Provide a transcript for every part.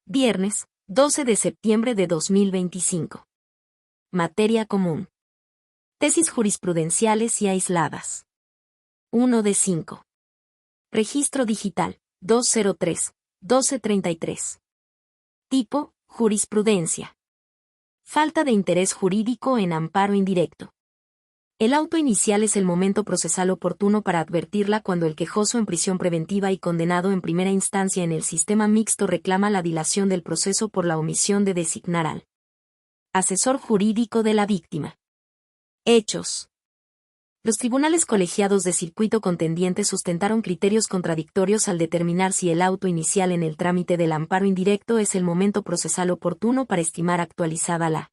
Viernes, 12 de septiembre de 2025. Materia común. Tesis jurisprudenciales y aisladas. 1 de 5. Registro digital, 203-1233. Tipo, jurisprudencia. Falta de interés jurídico en amparo indirecto. El auto inicial es el momento procesal oportuno para advertirla cuando el quejoso en prisión preventiva y condenado en primera instancia en el sistema mixto reclama la dilación del proceso por la omisión de designar al asesor jurídico de la víctima. Hechos. Los tribunales colegiados de circuito contendiente sustentaron criterios contradictorios al determinar si el auto inicial en el trámite del amparo indirecto es el momento procesal oportuno para estimar actualizada la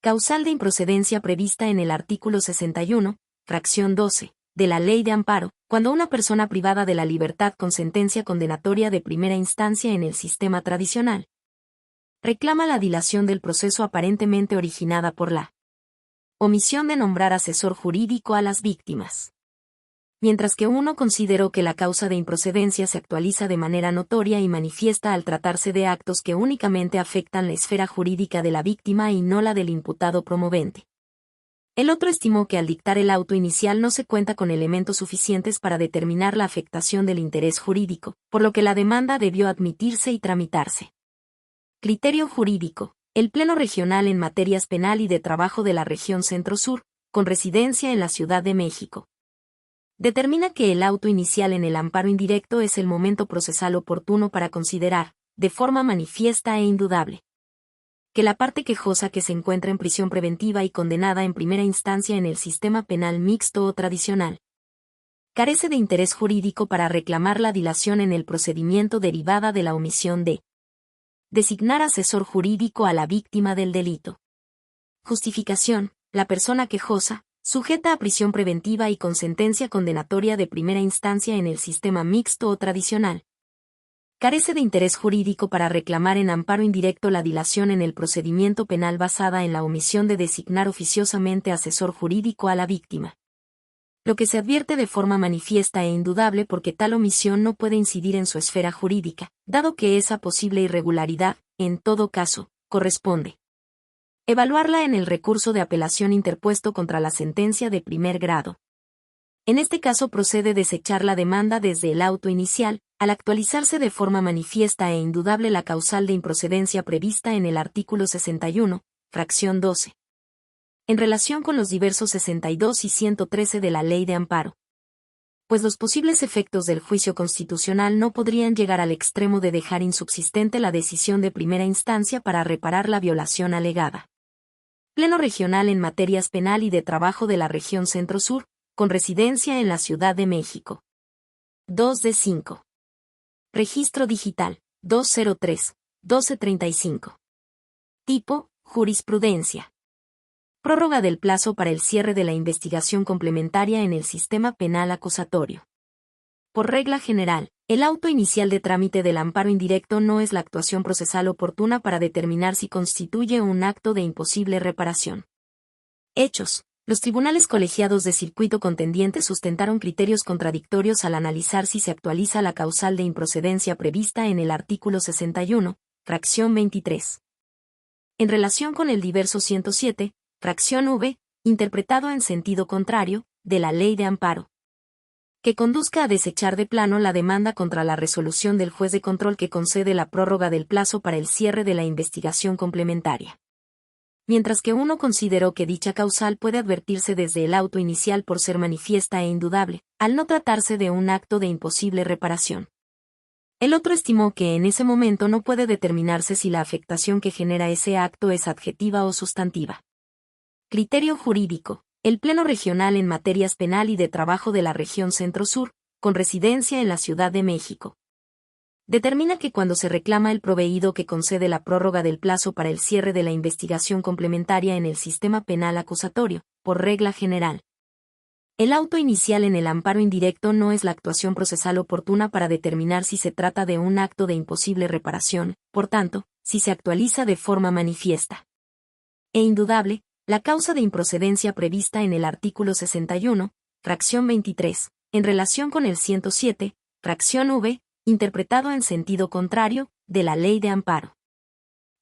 causal de improcedencia prevista en el artículo 61, fracción 12, de la Ley de Amparo, cuando una persona privada de la libertad con sentencia condenatoria de primera instancia en el sistema tradicional reclama la dilación del proceso aparentemente originada por la omisión de nombrar asesor jurídico a las víctimas. Mientras que uno consideró que la causa de improcedencia se actualiza de manera notoria y manifiesta al tratarse de actos que únicamente afectan la esfera jurídica de la víctima y no la del imputado promovente. El otro estimó que al dictar el auto inicial no se cuenta con elementos suficientes para determinar la afectación del interés jurídico, por lo que la demanda debió admitirse y tramitarse. Criterio jurídico. El Pleno Regional en Materias Penal y de Trabajo de la Región Centro-Sur, con residencia en la Ciudad de México, determina que el auto inicial en el amparo indirecto es el momento procesal oportuno para considerar, de forma manifiesta e indudable, que la parte quejosa que se encuentra en prisión preventiva y condenada en primera instancia en el sistema penal mixto o tradicional carece de interés jurídico para reclamar la dilación en el procedimiento derivada de la omisión de designar asesor jurídico a la víctima del delito. Justificación. La persona quejosa, sujeta a prisión preventiva y con sentencia condenatoria de primera instancia en el sistema mixto o tradicional, carece de interés jurídico para reclamar en amparo indirecto la dilación en el procedimiento penal basada en la omisión de designar oficiosamente asesor jurídico a la víctima. Lo que se advierte de forma manifiesta e indudable porque tal omisión no puede incidir en su esfera jurídica, dado que esa posible irregularidad, en todo caso, corresponde evaluarla en el recurso de apelación interpuesto contra la sentencia de primer grado. En este caso procede desechar la demanda desde el auto inicial, al actualizarse de forma manifiesta e indudable la causal de improcedencia prevista en el artículo 61, fracción 12. En relación con los diversos 62 y 113 de la Ley de Amparo, pues los posibles efectos del juicio constitucional no podrían llegar al extremo de dejar insubsistente la decisión de primera instancia para reparar la violación alegada. Pleno Regional en Materias Penal y de Trabajo de la Región Centro-Sur, con residencia en la Ciudad de México. 2 de 5. Registro digital, 203-1235. Tipo, jurisprudencia. Prórroga del plazo para el cierre de la investigación complementaria en el sistema penal acusatorio. Por regla general, el auto inicial de trámite del amparo indirecto no es la actuación procesal oportuna para determinar si constituye un acto de imposible reparación. Hechos. Los tribunales colegiados de circuito contendiente sustentaron criterios contradictorios al analizar si se actualiza la causal de improcedencia prevista en el artículo 61, fracción 23. En relación con el diverso 107, fracción v, interpretado en sentido contrario, de la Ley de Amparo, que conduzca a desechar de plano la demanda contra la resolución del juez de control que concede la prórroga del plazo para el cierre de la investigación complementaria. Mientras que uno consideró que dicha causal puede advertirse desde el auto inicial por ser manifiesta e indudable, al no tratarse de un acto de imposible reparación. El otro estimó que en ese momento no puede determinarse si la afectación que genera ese acto es adjetiva o sustantiva. Criterio jurídico. El Pleno Regional en Materias Penal y de Trabajo de la Región Centro-Sur, con residencia en la Ciudad de México, determina que cuando se reclama el proveído que concede la prórroga del plazo para el cierre de la investigación complementaria en el sistema penal acusatorio, por regla general, el auto inicial en el amparo indirecto no es la actuación procesal oportuna para determinar si se trata de un acto de imposible reparación, por tanto, si se actualiza de forma manifiesta e indudable la causa de improcedencia prevista en el artículo 61, fracción 23, en relación con el 107, fracción v, interpretado en sentido contrario, de la Ley de Amparo.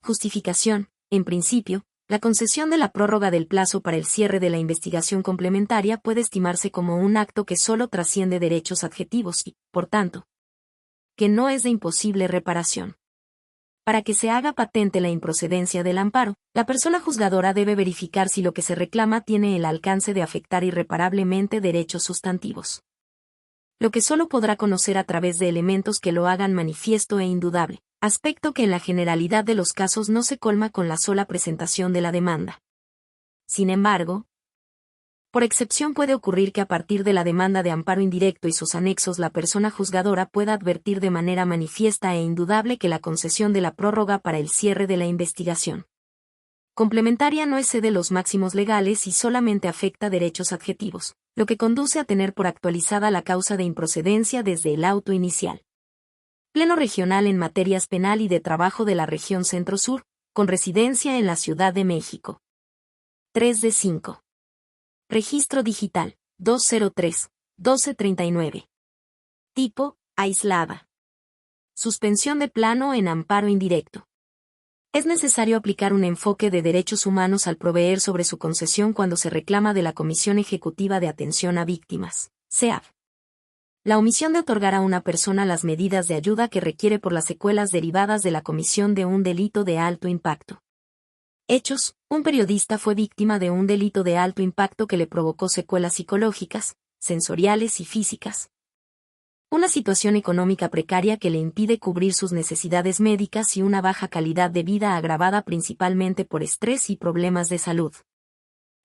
Justificación. En principio, la concesión de la prórroga del plazo para el cierre de la investigación complementaria puede estimarse como un acto que solo trasciende derechos adjetivos y, por tanto, que no es de imposible reparación. Para que se haga patente la improcedencia del amparo, la persona juzgadora debe verificar si lo que se reclama tiene el alcance de afectar irreparablemente derechos sustantivos, lo que solo podrá conocer a través de elementos que lo hagan manifiesto e indudable, aspecto que en la generalidad de los casos no se colma con la sola presentación de la demanda. Sin embargo, por excepción puede ocurrir que a partir de la demanda de amparo indirecto y sus anexos la persona juzgadora pueda advertir de manera manifiesta e indudable que la concesión de la prórroga para el cierre de la investigación complementaria no excede los máximos legales y solamente afecta derechos adjetivos, lo que conduce a tener por actualizada la causa de improcedencia desde el auto inicial. Pleno regional en materias penal y de trabajo de la región Centro-Sur, con residencia en la Ciudad de México. 3 de 5. Registro digital, 203-1239. Tipo, aislada. Suspensión de plano en amparo indirecto. Es necesario aplicar un enfoque de derechos humanos al proveer sobre su concesión cuando se reclama de la Comisión Ejecutiva de Atención a Víctimas, CEAV, la omisión de otorgar a una persona las medidas de ayuda que requiere por las secuelas derivadas de la comisión de un delito de alto impacto. Hechos: un periodista fue víctima de un delito de alto impacto que le provocó secuelas psicológicas, sensoriales y físicas. Una situación económica precaria que le impide cubrir sus necesidades médicas y una baja calidad de vida agravada principalmente por estrés y problemas de salud.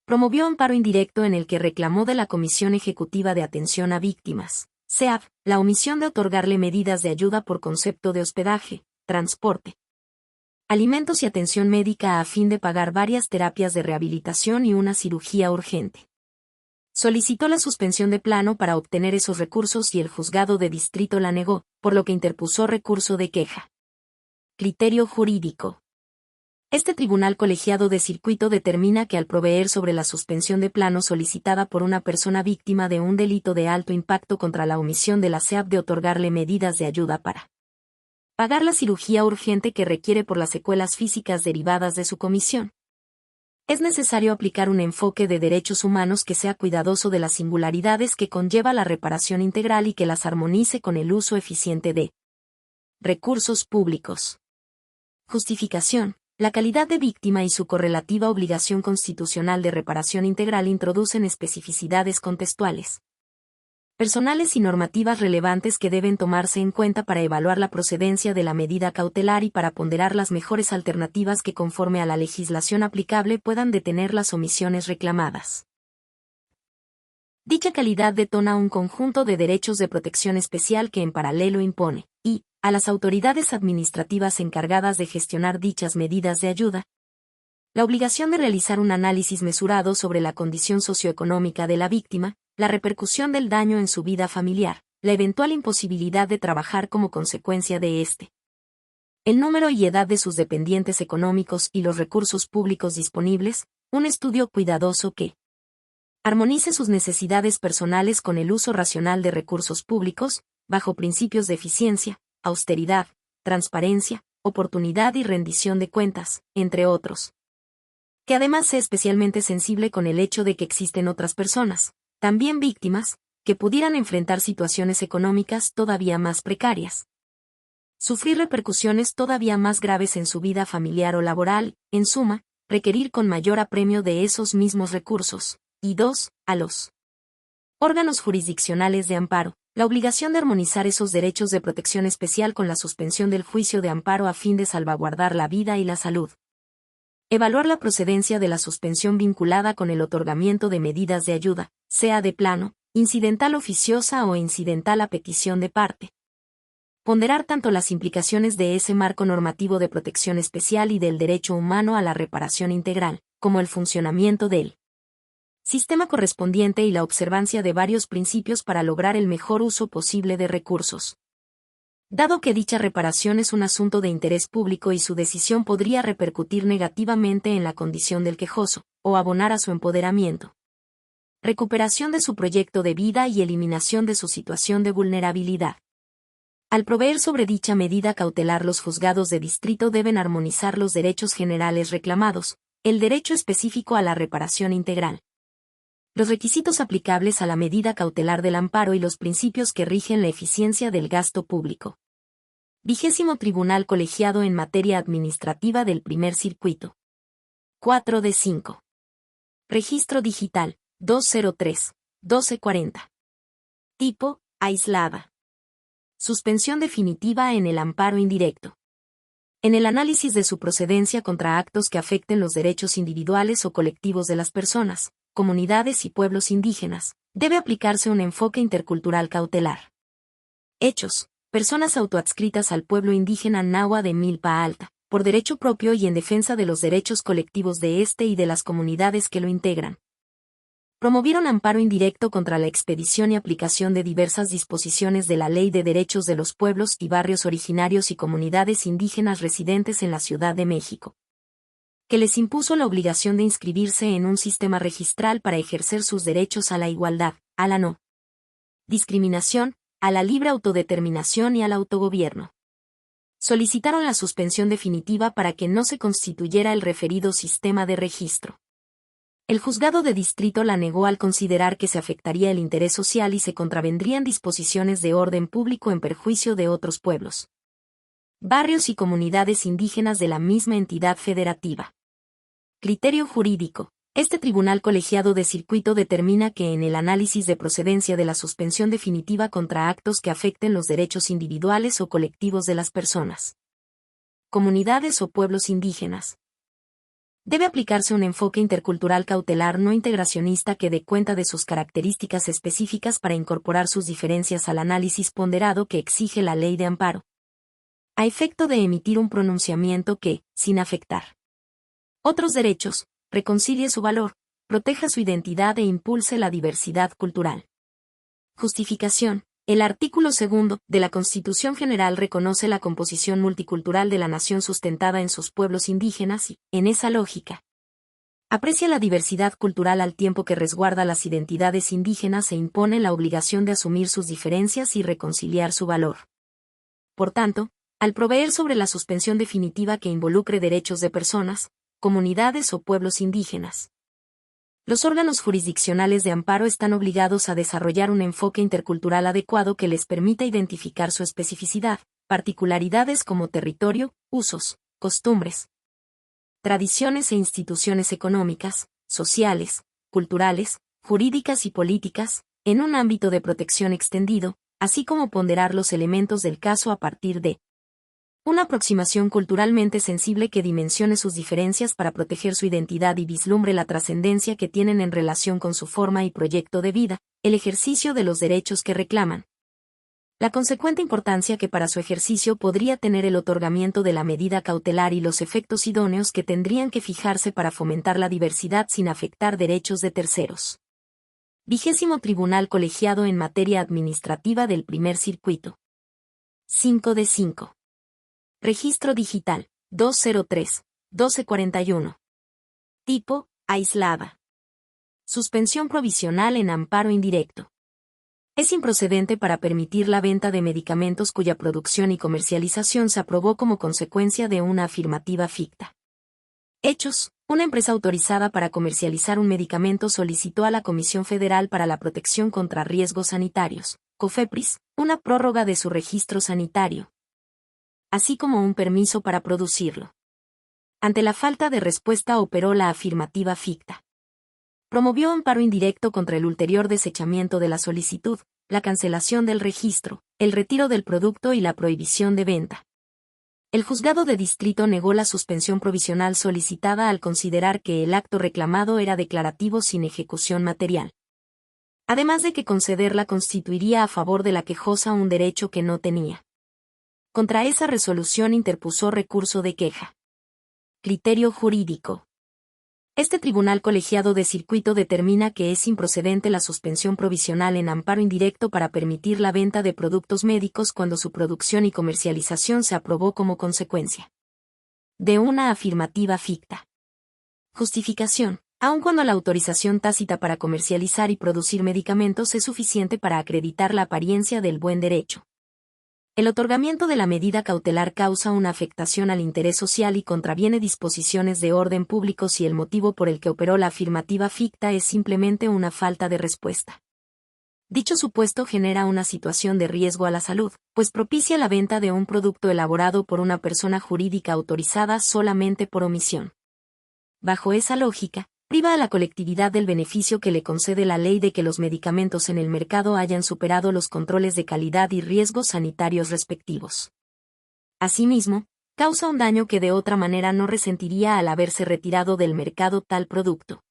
Promovió amparo indirecto en el que reclamó de la Comisión Ejecutiva de Atención a Víctimas, CEAV, la omisión de otorgarle medidas de ayuda por concepto de hospedaje, transporte, alimentos y atención médica a fin de pagar varias terapias de rehabilitación y una cirugía urgente. Solicitó la suspensión de plano para obtener esos recursos y el juzgado de distrito la negó, por lo que interpuso recurso de queja. Criterio jurídico. Este tribunal colegiado de circuito determina que al proveer sobre la suspensión de plano solicitada por una persona víctima de un delito de alto impacto contra la omisión de la CEAV de otorgarle medidas de ayuda para pagar la cirugía urgente que requiere por las secuelas físicas derivadas de su comisión, es necesario aplicar un enfoque de derechos humanos que sea cuidadoso de las singularidades que conlleva la reparación integral y que las armonice con el uso eficiente de recursos públicos. Justificación. La calidad de víctima y su correlativa obligación constitucional de reparación integral introducen especificidades contextuales, personales y normativas relevantes que deben tomarse en cuenta para evaluar la procedencia de la medida cautelar y para ponderar las mejores alternativas que conforme a la legislación aplicable puedan detener las omisiones reclamadas. Dicha calidad detona un conjunto de derechos de protección especial que en paralelo impone, y, a las autoridades administrativas encargadas de gestionar dichas medidas de ayuda, la obligación de realizar un análisis mesurado sobre la condición socioeconómica de la víctima, la repercusión del daño en su vida familiar, la eventual imposibilidad de trabajar como consecuencia de este, el número y edad de sus dependientes económicos y los recursos públicos disponibles, un estudio cuidadoso que armonice sus necesidades personales con el uso racional de recursos públicos, bajo principios de eficiencia, austeridad, transparencia, oportunidad y rendición de cuentas, entre otros. Que además sea especialmente sensible con el hecho de que existen otras personas, también víctimas, que pudieran enfrentar situaciones económicas todavía más precarias, sufrir repercusiones todavía más graves en su vida familiar o laboral, en suma, requerir con mayor apremio de esos mismos recursos. Y 2. A los órganos jurisdiccionales de amparo, la obligación de armonizar esos derechos de protección especial con la suspensión del juicio de amparo a fin de salvaguardar la vida y la salud. Evaluar la procedencia de la suspensión vinculada con el otorgamiento de medidas de ayuda, sea de plano, incidental oficiosa o incidental a petición de parte. Ponderar tanto las implicaciones de ese marco normativo de protección especial y del derecho humano a la reparación integral, como el funcionamiento del sistema correspondiente y la observancia de varios principios para lograr el mejor uso posible de recursos. Dado que dicha reparación es un asunto de interés público y su decisión podría repercutir negativamente en la condición del quejoso, o abonar a su empoderamiento, recuperación de su proyecto de vida y eliminación de su situación de vulnerabilidad. Al proveer sobre dicha medida cautelar, los juzgados de distrito deben armonizar los derechos generales reclamados, el derecho específico a la reparación integral, los requisitos aplicables a la medida cautelar del amparo y los principios que rigen la eficiencia del gasto público. 20º Tribunal Colegiado en Materia Administrativa del Primer Circuito. 4 de 5. Registro Digital, 203-1240. Tipo, aislada. Suspensión definitiva en el amparo indirecto. En el análisis de su procedencia contra actos que afecten los derechos individuales o colectivos de las personas, comunidades y pueblos indígenas, debe aplicarse un enfoque intercultural cautelar. Hechos: personas autoadscritas al pueblo indígena Nahua de Milpa Alta, por derecho propio y en defensa de los derechos colectivos de este y de las comunidades que lo integran. Promovieron amparo indirecto contra la expedición y aplicación de diversas disposiciones de la Ley de Derechos de los Pueblos y Barrios Originarios y Comunidades Indígenas residentes en la Ciudad de México, que les impuso la obligación de inscribirse en un sistema registral para ejercer sus derechos a la igualdad, a la no discriminación, a la libre autodeterminación y al autogobierno. Solicitaron la suspensión definitiva para que no se constituyera el referido sistema de registro. El juzgado de distrito la negó al considerar que se afectaría el interés social y se contravendrían disposiciones de orden público en perjuicio de otros pueblos, barrios y comunidades indígenas de la misma entidad federativa. Criterio jurídico. Este tribunal colegiado de circuito determina que en el análisis de procedencia de la suspensión definitiva contra actos que afecten los derechos individuales o colectivos de las personas, comunidades o pueblos indígenas, debe aplicarse un enfoque intercultural cautelar no integracionista que dé cuenta de sus características específicas para incorporar sus diferencias al análisis ponderado que exige la ley de amparo, a efecto de emitir un pronunciamiento que, sin afectar otros derechos, reconcilie su valor, proteja su identidad e impulse la diversidad cultural. Justificación. El artículo 2 de la Constitución General reconoce la composición multicultural de la nación sustentada en sus pueblos indígenas y, en esa lógica, aprecia la diversidad cultural al tiempo que resguarda las identidades indígenas e impone la obligación de asumir sus diferencias y reconciliar su valor. Por tanto, al proveer sobre la suspensión definitiva que involucre derechos de personas, comunidades o pueblos indígenas, los órganos jurisdiccionales de amparo están obligados a desarrollar un enfoque intercultural adecuado que les permita identificar su especificidad, particularidades como territorio, usos, costumbres, tradiciones e instituciones económicas, sociales, culturales, jurídicas y políticas, en un ámbito de protección extendido, así como ponderar los elementos del caso a partir de una aproximación culturalmente sensible que dimensione sus diferencias para proteger su identidad y vislumbre la trascendencia que tienen en relación con su forma y proyecto de vida, el ejercicio de los derechos que reclaman, la consecuente importancia que para su ejercicio podría tener el otorgamiento de la medida cautelar y los efectos idóneos que tendrían que fijarse para fomentar la diversidad sin afectar derechos de terceros. 20º Tribunal Colegiado en Materia Administrativa del Primer Circuito. 5 de 5. Registro Digital, 203-1241. Tipo, aislada. Suspensión provisional en amparo indirecto. Es improcedente para permitir la venta de medicamentos cuya producción y comercialización se aprobó como consecuencia de una afirmativa ficta. Hechos: una empresa autorizada para comercializar un medicamento solicitó a la Comisión Federal para la Protección contra Riesgos Sanitarios, COFEPRIS, una prórroga de su registro sanitario, así como un permiso para producirlo. Ante la falta de respuesta operó la afirmativa ficta. Promovió amparo indirecto contra el ulterior desechamiento de la solicitud, la cancelación del registro, el retiro del producto y la prohibición de venta. El juzgado de distrito negó la suspensión provisional solicitada al considerar que el acto reclamado era declarativo sin ejecución material, además de que concederla constituiría a favor de la quejosa un derecho que no tenía. Contra esa resolución interpuso recurso de queja. Criterio jurídico. Este tribunal colegiado de circuito determina que es improcedente la suspensión provisional en amparo indirecto para permitir la venta de productos médicos cuando su producción y comercialización se aprobó como consecuencia de una afirmativa ficta. Justificación. Aun cuando la autorización tácita para comercializar y producir medicamentos es suficiente para acreditar la apariencia del buen derecho, El otorgamiento de la medida cautelar causa una afectación al interés social y contraviene disposiciones de orden público si el motivo por el que operó la afirmativa ficta es simplemente una falta de respuesta. Dicho supuesto genera una situación de riesgo a la salud, pues propicia la venta de un producto elaborado por una persona jurídica autorizada solamente por omisión. Bajo esa lógica, priva a la colectividad del beneficio que le concede la ley de que los medicamentos en el mercado hayan superado los controles de calidad y riesgos sanitarios respectivos. Asimismo, causa un daño que de otra manera no resentiría al haberse retirado del mercado tal producto.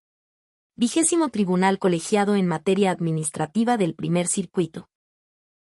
20º Tribunal Colegiado en Materia Administrativa del Primer Circuito.